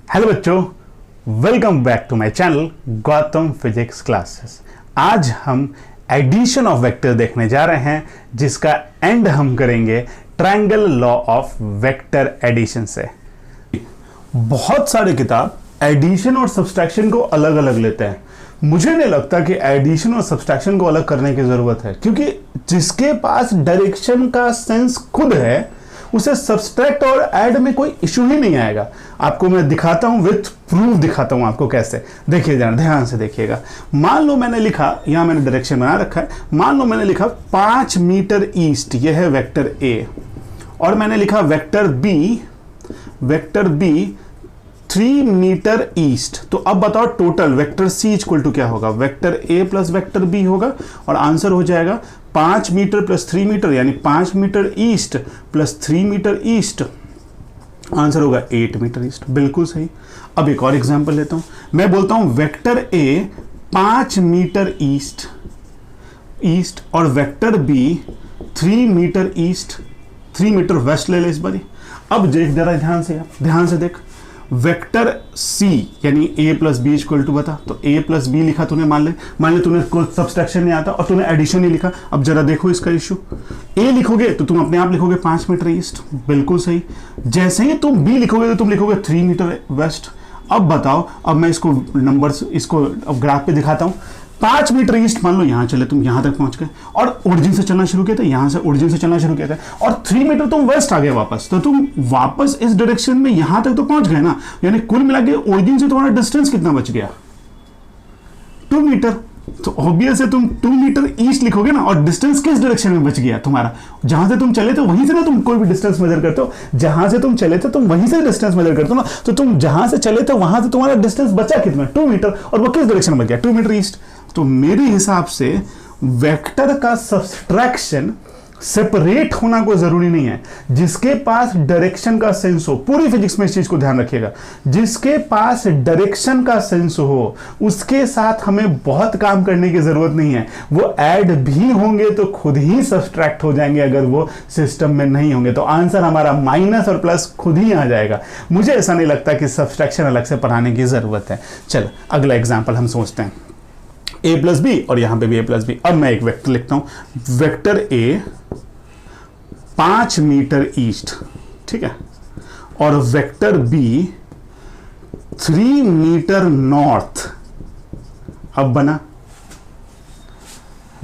Hello बच्चों, welcome back to my channel Gautam physics classes. आज हम एडिशन ऑफ वेक्टर देखने जा रहे हैं, जिसका एंड हम करेंगे triangle law of vector addition से। बहुत सारे किताब एडिशन और सब्सट्रैक्शन को अलग अलग लेते हैं। मुझे नहीं लगता कि एडिशन और सब्सट्रैक्शन को अलग करने की जरूरत है, क्योंकि जिसके पास डायरेक्शन का सेंस खुद है उसे सब्सट्रैक्ट और ऐड में कोई इशू ही नहीं आएगा। आपको मैं दिखाता हूं, विथ प्रूफ दिखाता हूं आपको कैसे। देखिए ध्यान से देखिएगा। मान लो मैंने लिखा, यहां मैंने डायरेक्शन बना रखा है, मान लो मैंने लिखा 5 मीटर ईस्ट, यह है वेक्टर ए, और मैंने लिखा वेक्टर बी 3 मीटर ईस्ट। तो अब बताओ total vector C equal to क्या होगा? Vector A plus vector B होगा, और आंसर हो जाएगा 5 मीटर प्लस 3 मीटर, यानी 5 metre east plus 3 metre east, answer होगा 8 मीटर ईस्ट। बिल्कुल सही। अब एक और एग्जांपल लेता हूं। मैं बोलता हूं वेक्टर ए 5 मीटर ईस्ट और vector B 3 metre east, 3 metre west ले ले इस बारी। अब देख जरा ध्यान से देख, वेक्टर सी यानी ए प्लस बी इक्वल टू बता, तो ए प्लस बी लिखा तूने, मान ले तूने कोई सब्सट्रैक्शन नहीं आता और तूने एडिशन नहीं लिखा। अब जरा देखो इसका इशू, ए लिखोगे तो तुम अपने आप लिखोगे 5 मीटर ईस्ट, बिल्कुल सही। जैसे ही तुम बी लिखोगे तो तुम लिखोगे 3 मीटर वेस्ट। अब बताओ, अब मैं इसको नंबर्स, इसको अब ग्राफ पे दिखाता हूं। 5 मीटर ईस्ट मान लो यहां चले, तुम यहां तक पहुंच गए और ओरिजिन से चलना शुरू किया था, यहां से ओरिजिन से चलना शुरू किया था, और 3 मीटर तुम वेस्ट आ गए वापस, तो तुम वापस इस डायरेक्शन में यहां तक तो पहुंच गए ना। यानी कुल मिला के ओरिजिन से तुम्हारा डिस्टेंस कितना बच गया? 2 मीटर। तो ऑब्वियस है तुम 2 मीटर ईस्ट लिखोगे ना, और डिस्टेंस किस डायरेक्शन में बच गया तुम्हारा? जहां से तुम चले थे वहीं से ना तुम कोई भी डिस्टेंस मेजर करते हो, जहां से तुम चले थे तुम वहीं से डिस्टेंस मेजर करते हो ना। तो तुम जहां से चले थे वहां से तुम्हारा डिस्टेंस बचा कितना? 2 मीटर, और वो किस डायरेक्शन में बच गया? 2 मीटर ईस्ट। तो मेरे हिसाब से वेक्टर का सब्सट्रैक्शन सेपरेट होना कोई जरूरी नहीं है। जिसके पास डायरेक्शन का सेंस हो, पूरी फिजिक्स में इस चीज को ध्यान रखिएगा, जिसके पास डायरेक्शन का सेंस हो उसके साथ हमें बहुत काम करने की जरूरत नहीं है। वो ऐड भी होंगे तो खुद ही सब्सट्रैक्ट हो जाएंगे, अगर वो सिस्टम में नहीं होंगे तो आंसर हमारा माइनस और प्लस खुद ही आ जाएगा। मुझे ऐसा नहीं लगता कि सब्सट्रैक्शन अलग से पढ़ाने की जरूरत है। चल अगला एग्जाम्पल हम सोचते हैं, a प्लस बी, और यहां पे भी a प्लस बी। अब मैं एक वेक्टर लिखता हूं, वेक्टर ए 5 मीटर ईस्ट, ठीक है, और वेक्टर बी 3 मीटर नॉर्थ। अब बना,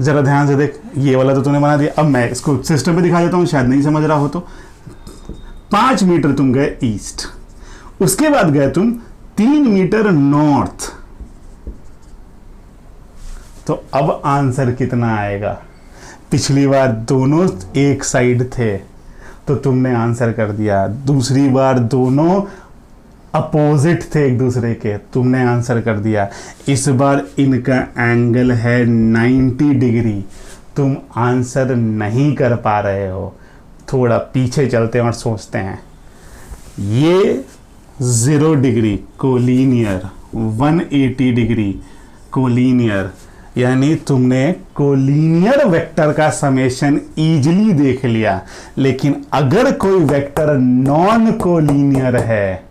जरा ध्यान से देख, ये वाला तो तूने बना दिया। अब मैं इसको सिस्टम पे दिखा देता हूं, शायद नहीं समझ रहा हो तो। 5 मीटर तुम गए ईस्ट, उसके बाद गए तुम 3 मीटर नॉर्थ, तो अब आंसर कितना आएगा? पिछली बार दोनों एक साइड थे तो तुमने आंसर कर दिया, दूसरी बार दोनों अपोजिट थे एक दूसरे के, तुमने आंसर कर दिया। इस बार इनका एंगल है 90 डिग्री, तुम आंसर नहीं कर पा रहे हो। थोड़ा पीछे चलते हैं और सोचते हैं। ये 0 डिग्री कोलिनियर, 180 डिग्री कोलिनियर, यानी तुमने कोलिनियर वेक्टर का समेशन इजीली देख लिया। लेकिन अगर कोई वेक्टर नॉन कोलिनियर है,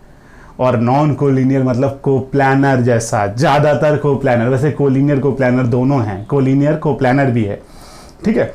और नॉन कोलिनियर मतलब कोप्लानर जैसा, ज्यादातर कोप्लानर, वैसे कोलिनियर कोप्लानर दोनों हैं, कोलिनियर कोप्लानर भी है, ठीक है,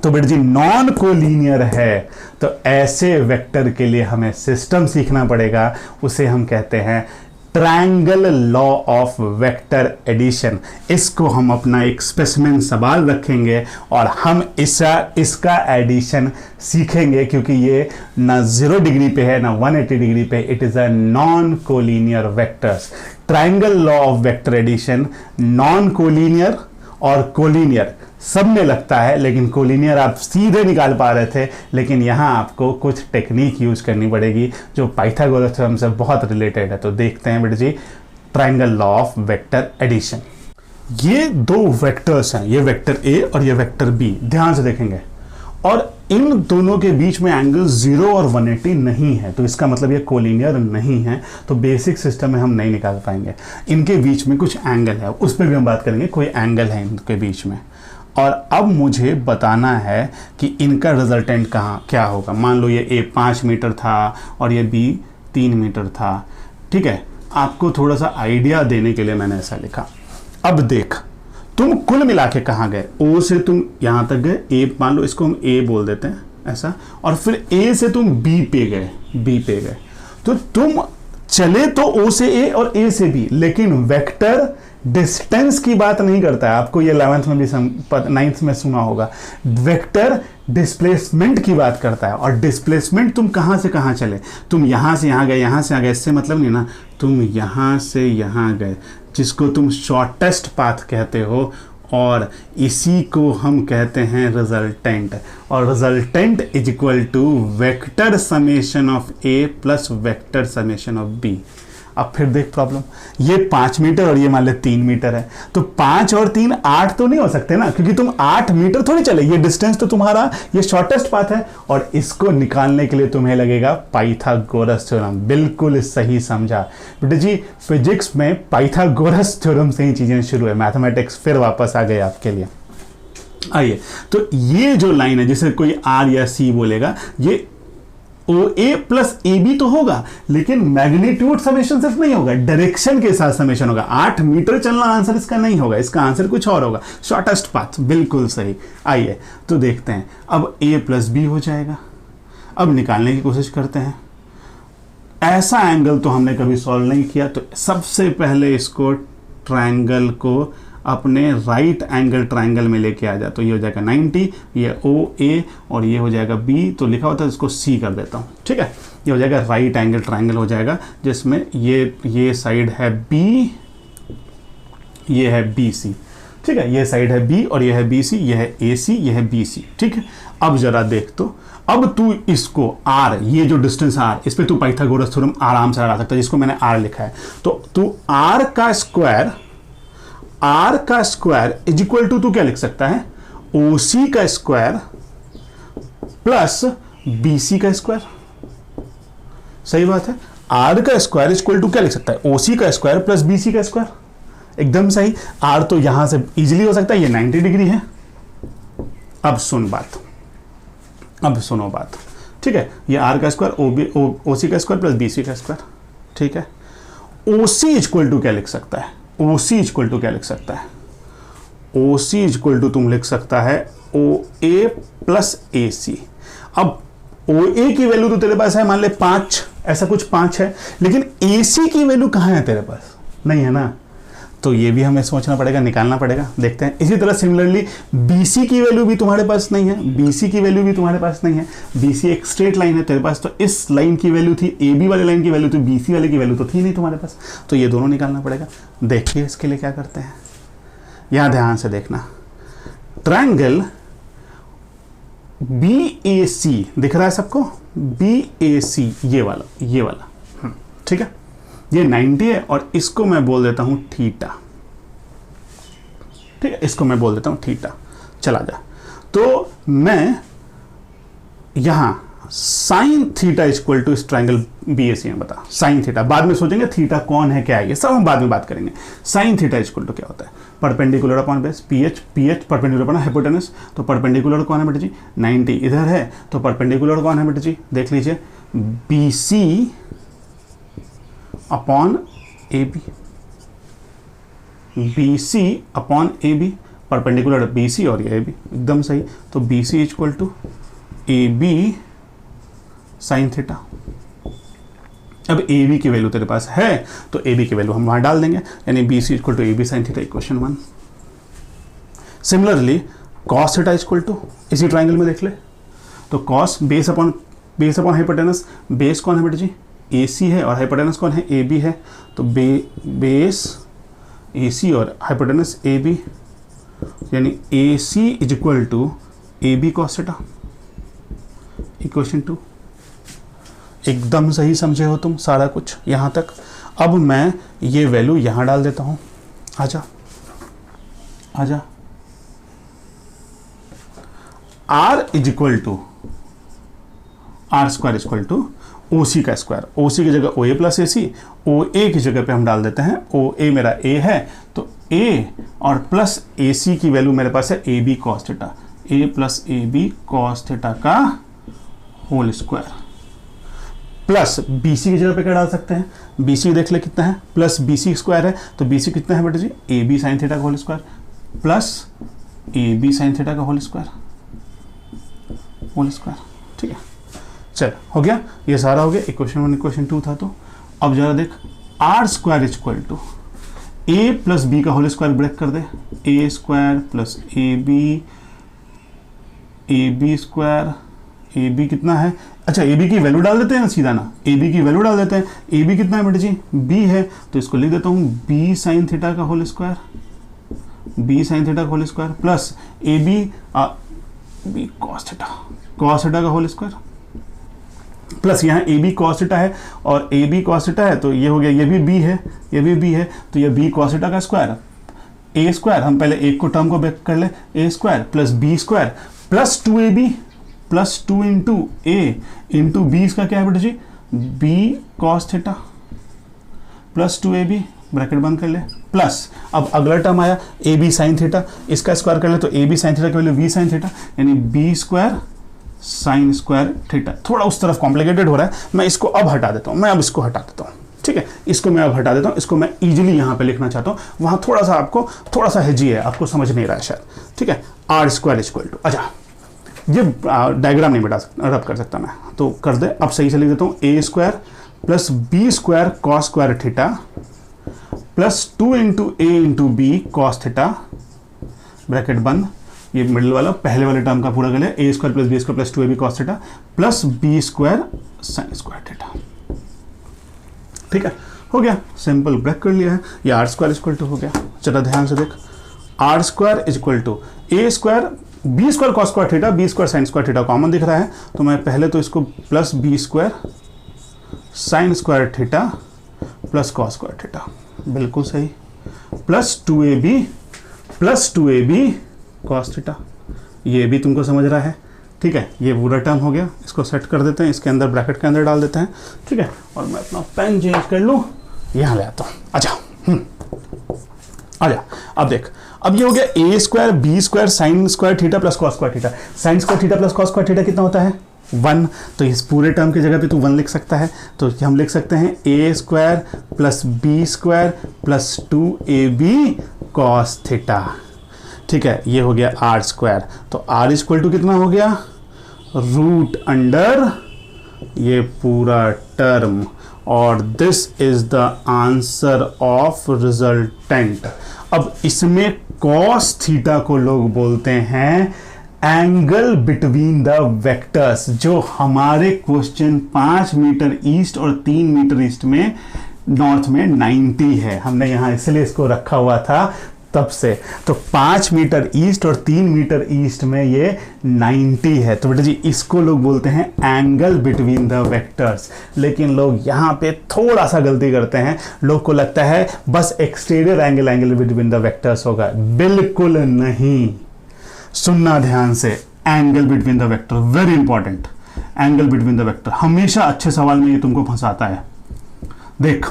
तो बेटा जी नॉन कोलिनियर है, तो ऐसे वेक्टर के लिए हमें सिस्टम सीखना पड़ेगा। उसे हम कहते हैं triangle law of vector addition. इसको हम अपना एक स्पेसिमेन सवाल रखेंगे और हम इसका एडिशन सीखेंगे, क्योंकि ये ना 0 डिग्री पे है ना 180 डिग्री पे, it is a non collinear vectors. Triangle law of vector addition non collinear और कोलिनियर सब में लगता है, लेकिन कोलिनियर आप सीधे निकाल पा रहे थे, लेकिन यहाँ आपको कुछ टेक्निक यूज करनी पड़ेगी जो पाइथागोरस थ्योरम से बहुत रिलेटेड है। तो देखते हैं बेटा जी triangle law of vector addition. ये 2 वेक्टर्स हैं, ये वेक्टर ए और ये वेक्टर बी, ध्यान से देखेंगे, और इन दोनों के बीच में एंगल 0 और 180 नहीं है, तो इसका मतलब ये कोलिनियर नहीं है, तो बेसिक सिस्टम में हम नहीं निकाल पाएंगे। इनके बीच में कुछ एंगल है, उस पर भी हम बात करेंगे, कोई एंगल है इनके बीच में। और अब मुझे बताना है कि इनका रिजल्टेंट क्या होगा। मान लो ये ए 5 मीटर था और ये बी 3 मीटर था, ठीक है, आपको थोड़ा सा आइडिया देने के लिए मैंने ऐसा लिखा। अब देख, तुम कुल मिला के कहाँ गए, ओ से तुम यहाँ तक गए, ए मान लो इसको हम ए बोल देते हैं ऐसा, और फिर ए से तुम बी पे गए, बी पे गए, तो तुम चले तो ओ से ए और ए से बी, लेकिन वेक्टर डिस्टेंस की बात नहीं करता है। आपको ये 11th में भी 9th में सुना होगा, वेक्टर डिस्प्लेसमेंट की बात करता है। और डिस्प्लेसमेंट तुम कहाँ से कहाँ चले, तुम यहाँ से यहाँ गए, यहाँ से यहाँ गए, इससे मतलब नहीं ना, तुम यहाँ से यहाँ गए, जिसको तुम शॉर्टेस्ट पाथ कहते हो, और इसी को हम कहते हैं रिजल्टेंट। और resultant is equal to vector summation of A plus vector summation of B. अब फिर देख प्रॉब्लम, ये 5 मीटर और ये मान ले 3 मीटर है, तो 5 और 3 8 तो नहीं हो सकते ना, क्योंकि तुम 8 मीटर थोड़ी चले, ये डिस्टेंस तो तुम्हारा ये शॉर्टेस्ट पाथ है, और इसको निकालने के लिए तुम्हें लगेगा पाइथागोरस थ्योरम। बिल्कुल सही समझा बेटा जी, फिजिक्स में पाइथागोरस थ्योरम से ही चीजें शुरू है, मैथमेटिक्स फिर वापस आ गए आपके लिए। आइए, तो ये जो लाइन है जिसे कोई आर या सी बोलेगा, ये ओ ए प्लस ए बी तो होगा, लेकिन मैग्नीट्यूड समेशन सिर्फ नहीं होगा, डायरेक्शन के साथ समेशन होगा। 8 मीटर चलना आंसर इसका नहीं होगा, इसका आंसर कुछ और होगा, शॉर्टेस्ट पाथ। बिल्कुल सही। आइए तो देखते हैं, अब ए प्लस बी हो जाएगा। अब निकालने की कोशिश करते हैं। ऐसा एंगल तो हमने कभी सॉल्व नहीं किया, तो सबसे पहले इसको ट्रायंगल को अपने राइट एंगल ट्रायंगल में लेके आ जा, तो ये हो जाएगा 90, ये ओ ए और ये हो जाएगा बी, तो लिखा होता है इसको सी कर देता हूँ, ठीक है। ये हो जाएगा राइट एंगल ट्रायंगल हो जाएगा, जिसमें ये साइड है बी, ये है बी सी, ठीक है, ये साइड है बी और ये है बी सी, ये है ए सी, ये है बी सी, ठीक है। अब जरा देख, तो अब तू इसको आर, ये जो डिस्टेंस आर, इस पे तू पाइथागोरस थ्योरम आराम से लगा सकता है, जिसको मैंने आर लिखा है। तो तू आर का स्क्वायर इज इक्वल टू, तू क्या लिख सकता है, ओ सी का स्क्वायर प्लस बी सी का स्क्वायर। सही बात है, आर का स्क्वायर इज इक्वल टू क्या लिख सकता है, ओ सी का स्क्वायर प्लस बी सी का स्क्वायर। एकदम सही। आर तो यहां से इजीली हो सकता है, ये 90 डिग्री है। अब सुन बात, अब सुनो बात, ठीक है। ये आर का स्क्वायर ओ सी का स्क्वायर प्लस बी सी का स्क्वायर, ठीक है। ओ सी इज इक्वल टू क्या लिख सकता है, ओ सी इज इक्वल टू क्या लिख सकता है, ओ सी इज इक्वल टू तुम लिख सकता है ओ ए प्लस ए सी। अब ओ ए की वैल्यू तो तेरे पास है मान ले 5, ऐसा कुछ 5 है, लेकिन ए सी की वैल्यू कहां है तेरे पास, नहीं है ना, तो ये भी हमें सोचना पड़ेगा, निकालना पड़ेगा। देखते हैं। इसी तरह सिमिलरली बी सी की वैल्यू भी तुम्हारे पास नहीं है, बी सी की वैल्यू भी तुम्हारे पास नहीं है। बी सी एक स्ट्रेट लाइन है तेरे पास, तो इस लाइन की वैल्यू थी, ए बी वाली लाइन की वैल्यू थी, बी सी वाले की वैल्यू तो थी नहीं तुम्हारे पास, तो ये दोनों निकालना पड़ेगा। देखिए इसके लिए क्या करते हैं, यहां ध्यान से देखना। ट्रायंगल बी ए सी दिख रहा है सबको, बी ए सी, ये वाला, ठीक है, ये 90 है और इसको मैं बोल देता हूं थीटा, ठीक है, इसको मैं बोल देता हूं थीटा। चला जा, तो मैं यहां साइन थीटा इक्वल टू इस ट्रायंगल बी ए सी में बता, साइन थीटा, बाद में सोचेंगे थीटा कौन है क्या है, ये सब हम बाद में बात करेंगे। साइन थीटा इक्वल टू क्या होता है, perpendicular upon base, P H perpendicular upon hypotenuse, तो परपेंडिकुलर कौन है बेटा जी, 90 इधर है, तो परपेंडिकुलर कौन है बेटा जी, देख लीजिए, B C upon A B, B C upon A B, perpendicular B C और ये ए बी, एकदम सही। तो B C equal to A B sine theta. अब ए बी की वैल्यू तेरे पास है, तो ए बी की वैल्यू हम वहां डाल देंगे, यानी B C equal to A B sine theta, equation 1। Similarly cos theta equal to, इसी ट्राइंगल में देख ले, तो cos base upon hypotenuse, base कौन है बेटा जी, ए सी है, और हाइपोटेनस कौन है, ए बी है, तो बेस ए सी और हाइपोटेनस ए बी, यानी A C is equal to A B cos theta, equation 2। एकदम सही समझे हो तुम सारा कुछ यहां तक। अब मैं ये वैल्यू यहां डाल देता हूं, आजा आजा, R is equal to R square equal to O C का स्क्वायर, ओ सी की जगह ओ ए प्लस ए सी, ओ ए की जगह पे हम डाल देते हैं, ओ ए मेरा ए है, तो ए और प्लस ए सी की वैल्यू मेरे पास है A B cos theta, A plus A B cos theta का whole square. Plus B C की जगह पे क्या डाल सकते हैं, बी सी देख ले कितना है, प्लस बी सी स्क्वायर है, तो बी सी कितना है बेटा जी, ए बी साइन थीटा का whole square plus A B sine theta का होल स्क्वायर, ठीक है। चल हो गया, ये सारा हो गया, इक्वेशन 1 इक्वेशन 2 था। तो अब जरा देख, R square is equal to A plus B का होल स्क्वायर ब्रेक कर दे, A square plus A B square, A B कितना है, अच्छा ए बी की वैल्यू डाल देते हैं सीधा ना, ए बी की वैल्यू डाल देते हैं, ए बी कितना है बेटा जी, बी है, तो इसको लिख देता हूँ बी साइन थीटा का whole square, B sine theta का whole square plus A B cos theta का होल स्क्वायर प्लस यहाँ ए बी कॉस थीटा है और ए बी कॉस थीटा है, तो ये हो गया, ये भी बी है, ये भी बी है, तो ये बी कॉस थीटा का स्क्वायर, ए स्क्वायर, हम पहले एक को टर्म को बैक कर ले, A square plus B square plus 2ab plus 2 into A into B, इसका क्या है बेटा जी, B cos theta plus 2ab, bracket बंद कर ले, प्लस अब अगला टर्म आया ए बी साइन थीटा, इसका स्क्वायर कर ले, तो ए बी साइन थीटा की वैल्यू वी साइन थीटा, यानी B square sine square theta. थोड़ा उस तरफ कॉम्प्लिकेटेड हो रहा है, मैं इसको अब हटा देता हूँ, मैं अब इसको हटा देता हूँ, ठीक है, इसको मैं अब हटा देता हूँ, इसको मैं इजीली यहाँ पे लिखना चाहता हूँ, वहाँ थोड़ा सा आपको थोड़ा सा हेजी है, आपको समझ नहीं रहा है शायद, ठीक है। आर स्क्वायर इक्वल टू, अच्छा ये डायग्राम नहीं बता सकता, रब कर सकता मैं, तो कर दे, अब सही से लिख देता हूँ, A square plus B square cos square theta plus 2 into A into B cos theta, bracket बंद, ये मिडिल वाला पहले वाले टर्म का पूरा कर लिया, A square plus B square plus 2ab cos theta plus B square sine square theta, ठीक है, हो गया, सिंपल ब्रेक कर लिया है, ये आर स्क्वायर इक्वल टू हो गया। चलो ध्यान से देख, R square is equal to A square B square cos square theta, B square sine square theta common दिख रहा है, तो मैं पहले तो इसको plus B square sine square theta plus cos square theta, बिल्कुल सही, प्लस 2ab कॉस थीटा, ये भी तुमको समझ रहा है, ठीक है, ये पूरा टर्म हो गया, इसको सेट कर देते हैं, इसके अंदर ब्रैकेट के अंदर डाल देते हैं, ठीक है, और मैं अपना पेन चेंज कर लूँ, यहाँ ले आता हूँ, अच्छा आजा, अब देख, अब ये हो गया A square B square sine square theta plus cos square theta, sine square theta plus cos square theta कितना होता है 1, तो इस पूरे टर्म की जगह पे तू 1 लिख सकता है, तो हम लिख सकते हैं A square plus B square plus 2ab cos theta, ठीक है, ये हो गया आर स्क्वायर, तो आर इक्वल टू कितना हो गया, रूट अंडर ये पूरा टर्म, और this is the answer of resultant. अब इसमें कॉस थीटा को लोग बोलते हैं एंगल बिटवीन द वेक्टर्स, जो हमारे क्वेश्चन 5 मीटर ईस्ट और 3 मीटर ईस्ट में नॉर्थ में 90 है, हमने यहां इसलिए इसको रखा हुआ था तब से, तो 5 मीटर ईस्ट और 3 मीटर ईस्ट में ये 90 है, तो बेटा जी इसको लोग बोलते हैं एंगल बिटवीन द वेक्टर्स। लेकिन लोग यहाँ पे थोड़ा सा गलती करते हैं, लोग को लगता है बस exterior angle between the vectors होगा, बिल्कुल नहीं, सुनना ध्यान से, angle between the vector very important, angle between the vector हमेशा अच्छे सवाल में ये तुमको फंसाता है। देख,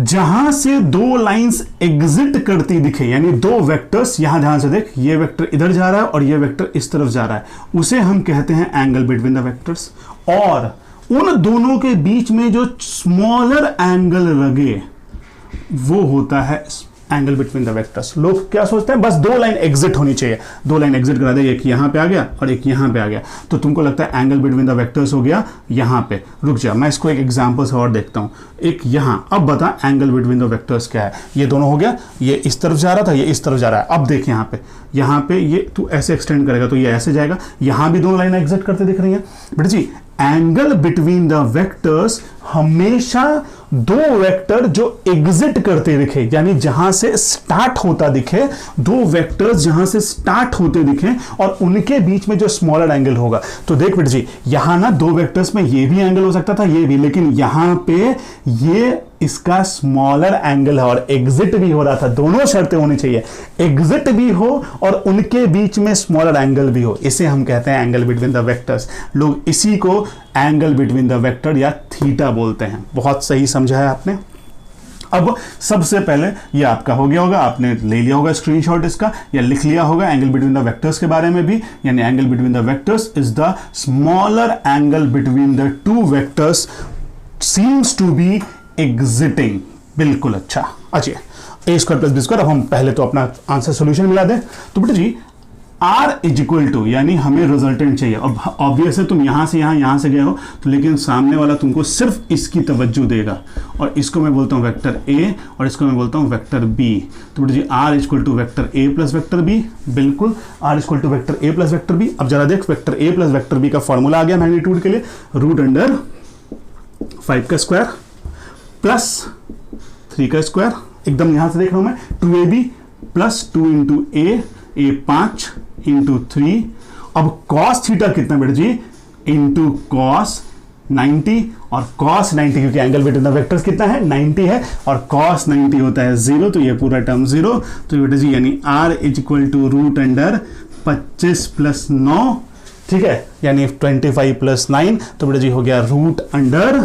जहां से दो लाइंस एग्जिट करती दिखे, यानी दो वेक्टर्स, यहां ध्यान से देख, ये वेक्टर इधर जा रहा है और ये वेक्टर इस तरफ जा रहा है, उसे हम कहते हैं एंगल बिटवीन द वेक्टर्स। और उन दोनों के बीच में जो स्मॉलर एंगल लगे वो होता है एंगल बिटवीन द वेक्टर्स। लोग क्या सोचते हैं, बस दो लाइन एग्जिट होनी चाहिए, दो लाइन एग्जिट करा दे, एक यहां पे आ गया और एक यहां पे आ गया, तो तुमको लगता है एंगल बिटवीन द वेक्टर्स हो गया यहां पे। रुक जा, मैं इसको एक एग्जांपल से और देखता हूं, एक यहां, अब बता एंगल बिटवीन द वेक्टर्स क्या है। ये दोनों हो गया, ये इस तरफ जा रहा था, ये इस तरफ जा रहा है, अब देख यहां पे ये तू ऐसे एक्सटेंड करेगा तो ये ऐसे जाएगा, यहां भी दोनों लाइन एग्जिट करते दिख रही है। बेटा जी एंगल बिटवीन द वेक्टर्स हमेशा दो वेक्टर जो एग्जिट करते दिखे, यानी जहां से स्टार्ट होता दिखे, दो वेक्टर्स जहां से स्टार्ट होते दिखे और उनके बीच में जो स्मॉलर एंगल होगा। तो देख बेटा जी, यहां ना दो वेक्टर्स में ये भी एंगल हो सकता था, ये भी, लेकिन यहां पे ये इसका स्मॉलर एंगल है और एग्जिट भी हो रहा था। दोनों शर्तें होनी चाहिए, एग्जिट भी हो और उनके बीच में स्मॉलर एंगल भी हो, इसे हम कहते हैं एंगल बिटवीन द वेक्टर्स। लोग इसी को एंगल बिटवीन द वेक्टर या थीटा बोलते हैं। बहुत सही समझा है आपने। अब सबसे पहले ये आपका हो गया होगा, आपने ले लिया होगा स्क्रीनशॉट इसका या लिख लिया होगा एंगल बिटवीन द वेक्टर्स के बारे में भी, यानी angle between the vectors is the smaller angle between the two vectors seems to be exiting. बिल्कुल अच्छा। A square plus B square. अब हम पहले तो अपना आंसर सोल्यूशन मिला दें। तो बेटा जी R इज इक्वल टू, यानी हमें रिजल्टेंट चाहिए। अब ऑब्वियस है तुम यहां से यहां से गए हो तो, लेकिन सामने वाला तुमको सिर्फ इसकी तवज्जो देगा, और इसको मैं बोलता हूं वेक्टर A और इसको मैं बोलता हूं वेक्टर B। तो बेटा जी R is equal to vector A plus vector B। बिल्कुल, R is equal to vector A plus vector B। अब जरा देख, vector A plus vector B का फॉर्मूला आ गया मैग्नीट्यूड के लिए, रूट अंडर 5 का स्क्वायर प्लस 3 का स्क्वायर। एकदम यहां से देख रहा हूं मैं, 2ab प्लस 2 इंटू ए 5 इंटू 3। अब कॉस थीटा कितना बेटा जी, इंटू कॉस 90, और कॉस 90 क्योंकि एंगल बिटवीन द वेक्टर्स कितना है 90 है, और कॉस 90 होता है 0, तो ये पूरा टर्म 0। तो बेटा जी यानी R is equal to root under 25 plus 9, ठीक है, यानी 25 प्लस 9। तो बेटा जी हो गया रूट अंडर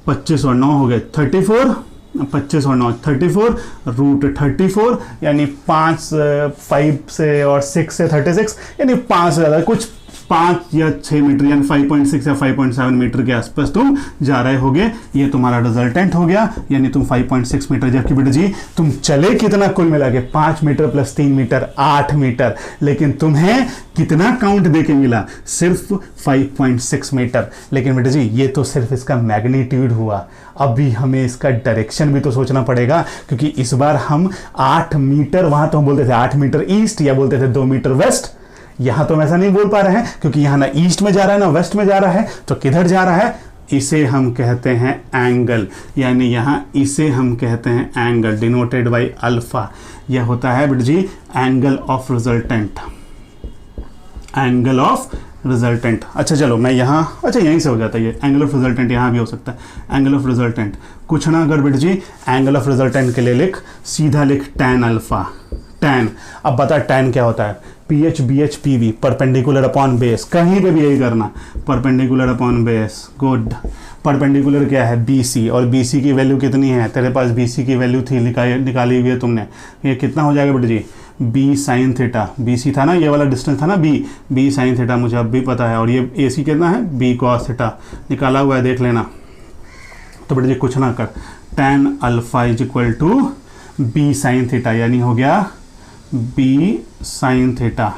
25 और 9 हो गए 34, 25 और 9 34, रूट 34, यानी 5 से और 6 से 36, यानी 5 से ज़्यादा कुछ 5 या 6 मीटर यानी 5.6 या 5.7 मीटर के आसपास तुम जा रहे होगे। ये तुम्हारा रिजल्टेंट हो गया, यानी तुम 5.6 मीटर, जबकि बेटा जी तुम चले कितना कुल मिला के 5 मीटर प्लस 3 मीटर 8 मीटर, लेकिन तुम्हें कितना काउंट देके मिला, सिर्फ 5.6 मीटर। लेकिन बेटा जी ये तो सिर्फ इसका मैग्नीट्यूड हुआ, अभी हमें इसका डायरेक्शन भी तो सोचना पड़ेगा, क्योंकि इस बार हम 8 मीटर, वहां तो हम बोलते थे 8 मीटर ईस्ट या बोलते थे 2 मीटर वेस्ट, यहां तो हम ऐसा नहीं बोल पा रहे हैं क्योंकि यहां ना ईस्ट में जा रहा है ना वेस्ट में जा रहा है, तो किधर जा रहा है, इसे हम कहते हैं एंगल, यानी यहां इसे हम कहते हैं एंगल, डिनोटेड बाय अल्फा। यह होता है बेटा जी angle of resultant, angle of resultant. अच्छा चलो मैं यहाँ, अच्छा यहीं से हो जाता है ये एंगल ऑफ रिजल्टेंट, यहाँ भी हो सकता है एंगल ऑफ रिजल्टेंट। कुछ ना अगर बेटा जी एंगल ऑफ रिजल्टेंट के लिए लिख, सीधा लिख टैन अल्फा, टैन। अब बता टैन क्या होता है, PH BH PV, perpendicular upon base, कहीं पे भी यही करना, perpendicular upon base, good. Perpendicular क्या है बीसी, और बीसी की वैल्यू कितनी है, तेरे पास बीसी की वैल्यू थी, निकाली हुई है तुमने, ये कितना हो जाएगा बेटा जी, बी साइन थीटा, बीसी था ना ये वाला डिस्टेंस था ना बी साइन थीटा, मुझे अब भी पता है, और ये एसी कितना है बी कॉस थीटा, निकाला हुआ है देख लेना। तो बेटा जी कुछ ना कर, tan alpha is equal to B sine theta, यानी हो गया बी साइन थीटा,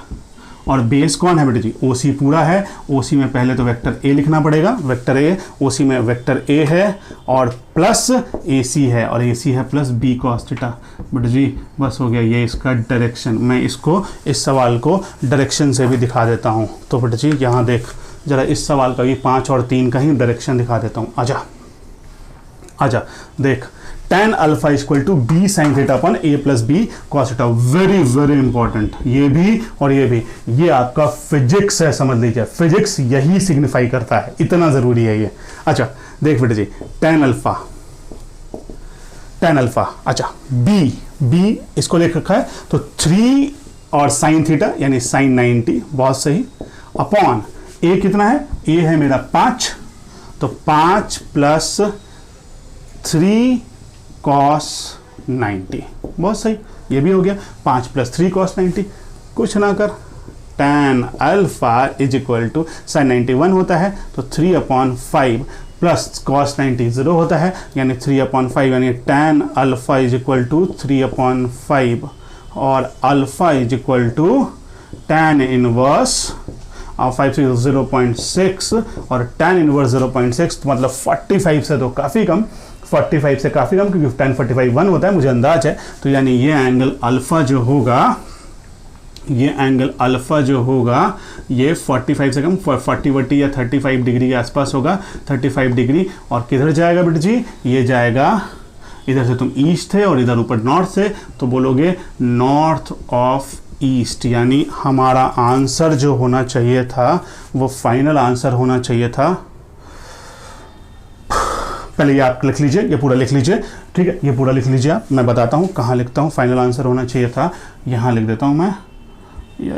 और बेस कौन है बेटा जी, ओसी पूरा है, ओसी में पहले तो वेक्टर ए लिखना पड़ेगा, वेक्टर ए, ओसी में वेक्टर ए है और प्लस एसी है, और एसी है प्लस बी कॉस थीटा। बेटा जी बस हो गया, ये इसका डायरेक्शन। मैं इसको इस सवाल को डायरेक्शन से भी दिखा देता हूँ। तो बेटा जी यहाँ देख जरा, इस सवाल का भी 5 और 3 का ही डायरेक्शन दिखा देता हूँ। आजा देख, tan alpha equal to B sine theta upon A plus B cos theta, very very important, ये भी और ये भी, ये आपका फिजिक्स है, समझ लीजिए फिजिक्स यही सिग्निफाई करता है, इतना जरूरी है ये। अच्छा देख बेटा जी, tan अल्फा, अच्छा बी इसको देख रखा है, तो 3 और साइन थीटा यानी साइन 90, बहुत सही, अपॉन ए कितना है, ए है मेरा 5, तो 5 प्लस 3 कॉस 90, बहुत सही, ये भी हो गया 5 प्लस 3 कॉस 90। कुछ ना कर, tan alpha is equal to sine 91 होता है, तो 3/5 प्लस कॉस 90 0 होता है, यानी 3/5, यानी tan alpha is equal to 3/5, और alpha is equal to tan inverse 5 से 0.6, और tan इनवर्स 0.6, तो मतलब 45 से तो काफ़ी कम, 45 से काफ़ी कम, क्योंकि tan 45 1 होता है मुझे अंदाज है। तो यानी ये एंगल अल्फा जो होगा, ये एंगल अल्फा जो होगा ये 45 से कम, 40 या 35 डिग्री के आसपास होगा, 35 डिग्री। और किधर जाएगा बेटा जी, ये जाएगा, इधर से तुम ईस्ट थे और इधर ऊपर नॉर्थ से, तो बोलोगे नॉर्थ ऑफ ईस्ट, यानी हमारा आंसर जो होना चाहिए था वो फाइनल आंसर होना चाहिए था। पहले ये आप लिख लीजिए, ये पूरा लिख लीजिए, ठीक है, ये पूरा लिख लीजिए आप, मैं बताता हूँ कहाँ लिखता हूँ। फाइनल आंसर होना चाहिए था, यहाँ लिख देता हूँ मैं,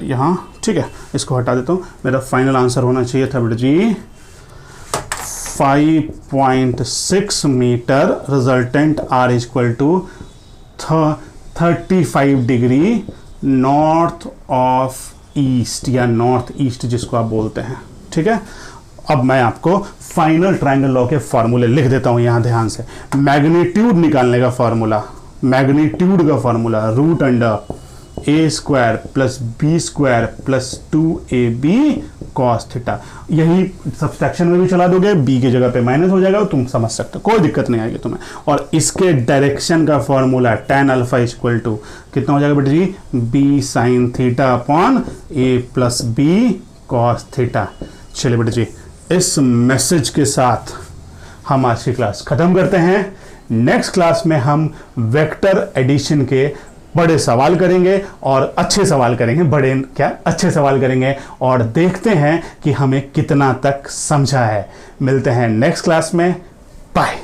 यहाँ, ठीक है, इसको हटा देता हूँ। मेरा फाइनल आंसर होना चाहिए था बेटा जी, 5.6 metre, resultant R equal to 35 degree north of east या नॉर्थ ईस्ट जिसको आप बोलते हैं। ठीक है, अब मैं आपको फाइनल ट्रायंगल लॉ के फॉर्मूले लिख देता हूं यहां ध्यान से। मैग्नीट्यूड निकालने का फॉर्मूला, मैग्नीट्यूड का formula root under A square plus B square plus 2ab cos theta. यही सब्सट्रैक्शन में भी चला दोगे, b की जगह पे माइनस हो जाएगा, तुम समझ सकते हो, कोई दिक्कत नहीं आएगी तुम्हें। और इसके डायरेक्शन का formula tan alpha equal to कितना हो जाएगा बेटा जी, b sine theta upon a plus b cos theta. चलिए बेटा जी, इस मैसेज के साथ हम आज की क्लास खत्म करते हैं। नेक्स्ट क्लास में हम वेक्टर एडिशन के बड़े सवाल करेंगे और अच्छे सवाल करेंगे, बड़े क्या अच्छे सवाल करेंगे और देखते हैं कि हमें कितना तक समझा है। मिलते हैं नेक्स्ट क्लास में, बाय।